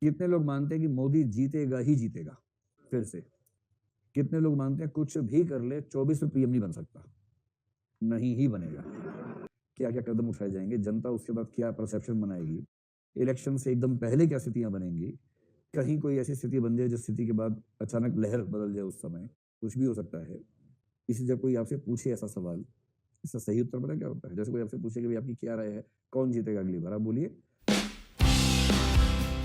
कितने लोग मानते हैं कि मोदी जीतेगा ही जीतेगा फिर से? कितने लोग मानते हैं कुछ भी कर ले 24 में पीएम नहीं बन सकता? नहीं ही बनेगा। क्या-क्या कदम उठाए जाएंगे, जनता उसके बाद क्या परसेप्शन बनाएगी, इलेक्शन से एकदम पहले क्या स्थितियां बनेंगी, कहीं कोई ऐसी स्थिति बन जाए जिस स्थिति के बाद अचानक लहर बदल जाए, उस समय कुछ भी हो सकता है। इसी जब कोई आपसे पूछे ऐसा सवाल, इसका सही उत्तर पता क्या होता है? जैसे कोई आपसे पूछे कि भाई आपकी क्या राय है, कौन जीतेगा अगली बार, आप बोलिए।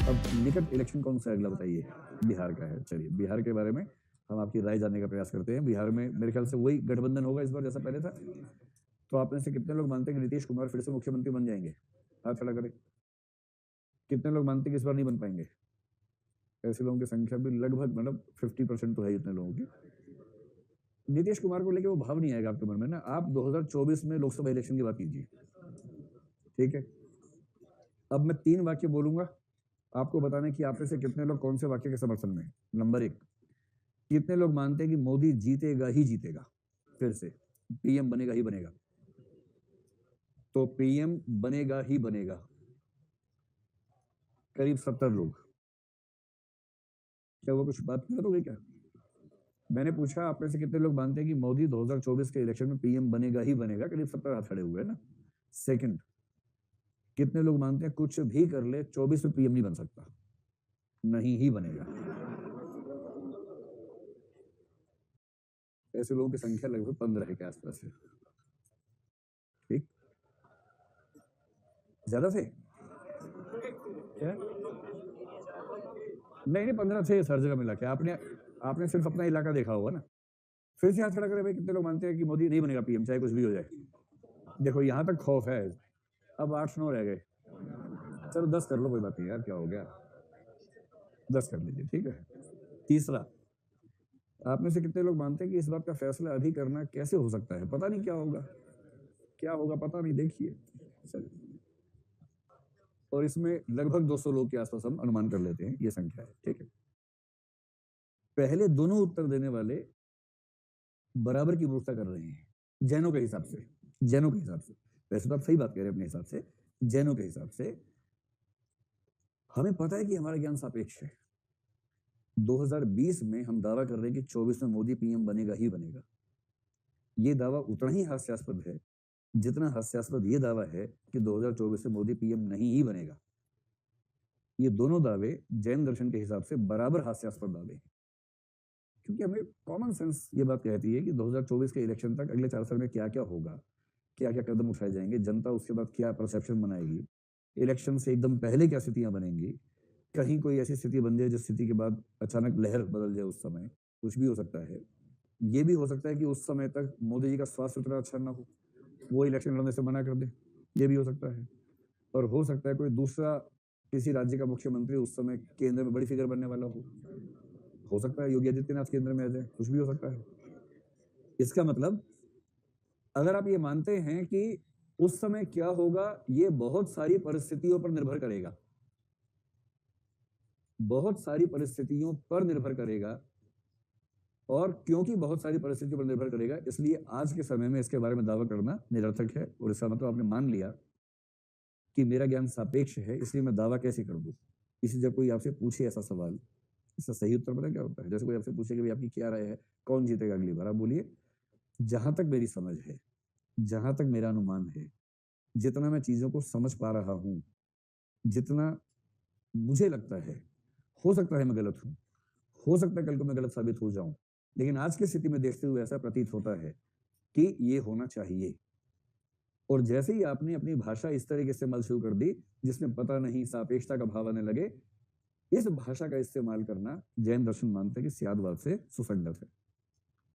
अब निकट इलेक्शन कौन सा है अगला बताइए? बिहार का है। चलिए बिहार के बारे में हम आपकी राय जानने का प्रयास करते हैं। बिहार में मेरे ख्याल से वही गठबंधन होगा इस बार जैसा पहले था। तो आप में से कितने लोग मानते हैं कि नीतीश कुमार फिर से मुख्यमंत्री बन जाएंगे? हाथ खड़ा करें। कितने लोग मानते हैं कि इस बार नहीं बन पाएंगे? ऐसे लोगों की संख्या भी लगभग मतलब 50% तो है इतने लोगों की। नीतीश कुमार को लेके वो भाव नहीं आएगा आपके मन में ना। आप 2024 में लोकसभा इलेक्शन की बात कीजिए, ठीक है? अब मैं 3 वाक्य बोलूंगा, आपको बताना है कि आप में से कितने लोग कौन से वाक्य के समर्थन में हैं। नंबर 1, कितने लोग मानते हैं कि मोदी जीतेगा ही जीतेगा फिर से, पीएम बनेगा ही बनेगा? तो पीएम बनेगा ही बनेगा करीब 70 लोग। क्या वो कुछ बात कर दोगे क्या? मैंने पूछा आप में से कितने लोग मानते हैं कि मोदी 2024 के इलेक्शन में पीएम बनेगा ही बनेगा? करीब 70 हाथ खड़े हुए हैं ना। सेकंड, कितने लोग मानते हैं कुछ भी कर ले 24 में पीएम नहीं बन सकता? नहीं ही बनेगा। ऐसे लोगों की संख्या लगभग 15 के आसपास है। ठीक, ज्यादा थे क्या? नहीं 15 थे हर जगह मिला के। आपने आपने सिर्फ अपना इलाका देखा होगा ना। फिर से हाथ खड़ा करें भाई, कितने लोग मानते हैं कि मोदी नहीं बनेगा पीएम चाहे कुछ भी हो जाए? देखो यहां तक खौफ है। अब 8-9 रह गए। चलो 10 कर लो, कोई बात नहीं यार, क्या हो गया, 10 कर लीजिए, ठीक है। तीसरा, आप में से कितने लोग मानते हैं कि इस बात का फैसला अभी करना कैसे हो सकता है? पता नहीं क्या होगा, क्या होगा पता नहीं, देखिए। चलिए, और इसमें लगभग 200 लोग के आसपास हम अनुमान कर लेते हैं, ये संख्या है, ठीक है। पहले दोनों उत्तर देने वाले बराबर की मूर्खता कर रहे हैं, जैनों के हिसाब से। जैनों के हिसाब से, वैसे तो आप सही बात कह रहे हैं अपने हिसाब से। जैनों के हिसाब से हमें पता है कि हमारा ज्ञान सापेक्ष है। 2020 में हम दावा कर रहे हैं कि 24 में मोदी पीएम बनेगा ही बनेगा। ये दावा उतना ही हास्यास्पद है जितना हास्यास्पद ये दावा है कि 2024 में मोदी पीएम नहीं ही बनेगा। ये दोनों दावे जैन दर्शन के हिसाब से बराबर हास्यास्पद दावे हैं, क्योंकि हमें कॉमन सेंस ये बात कहती है कि 2024 के इलेक्शन तक अगले 4 साल में क्या क्या होगा, क्या क्या कदम उठाए जाएंगे, जनता उसके बाद क्या परसेप्शन बनाएगी, इलेक्शन से एकदम पहले क्या स्थितियां बनेंगी, कहीं कोई ऐसी स्थिति बन जाए जिस स्थिति के बाद अचानक लहर बदल जाए, उस समय कुछ भी हो सकता है। ये भी हो सकता है कि उस समय तक मोदी जी का स्वास्थ्य उतना अच्छा ना हो, वो इलेक्शन लड़ने से मना कर दे, ये भी हो सकता है। और हो सकता है कोई दूसरा किसी राज्य का मुख्यमंत्री उस समय केंद्र में बड़ी फिगर बनने वाला हो सकता है योगी आदित्यनाथ केंद्र में आ जाए, कुछ भी हो सकता है। इसका मतलब अगर आप ये मानते हैं कि उस समय क्या होगा, ये बहुत सारी परिस्थितियों पर निर्भर करेगा, बहुत सारी परिस्थितियों पर निर्भर करेगा। और क्योंकि बहुत सारी परिस्थितियों पर निर्भर करेगा, इसलिए आज के समय में इसके बारे में दावा करना निरर्थक है। और इसका मतलब आपने मान लिया कि मेरा ज्ञान सापेक्ष है, इसलिए मैं दावा कैसे कर दूं। इसी जब कोई आपसे पूछे ऐसा सवाल, इसका सही उत्तर पता क्या होता है? जैसे कोई आपसे पूछे कि भाई आपकी क्या राय है, कौन जीतेगा अगली बार, आप बोलिए। जहां तक मेरी समझ है, जहां तक मेरा अनुमान है, जितना मैं चीजों को समझ पा रहा हूं, जितना मुझे लगता है, हो सकता है मैं गलत हूं, हो सकता है कल को मैं गलत साबित हो जाऊं, लेकिन आज की स्थिति में देखते हुए ऐसा प्रतीत होता है कि ये होना चाहिए। और जैसे ही आपने अपनी भाषा इस तरह के इस्तेमाल शुरू कर दी जिसमें पता नहीं सापेक्षता का भाव आने लगे, इस भाषा का इस्तेमाल करना जैन दर्शन मानते हैं कि सियादवाद से सुसंगत है।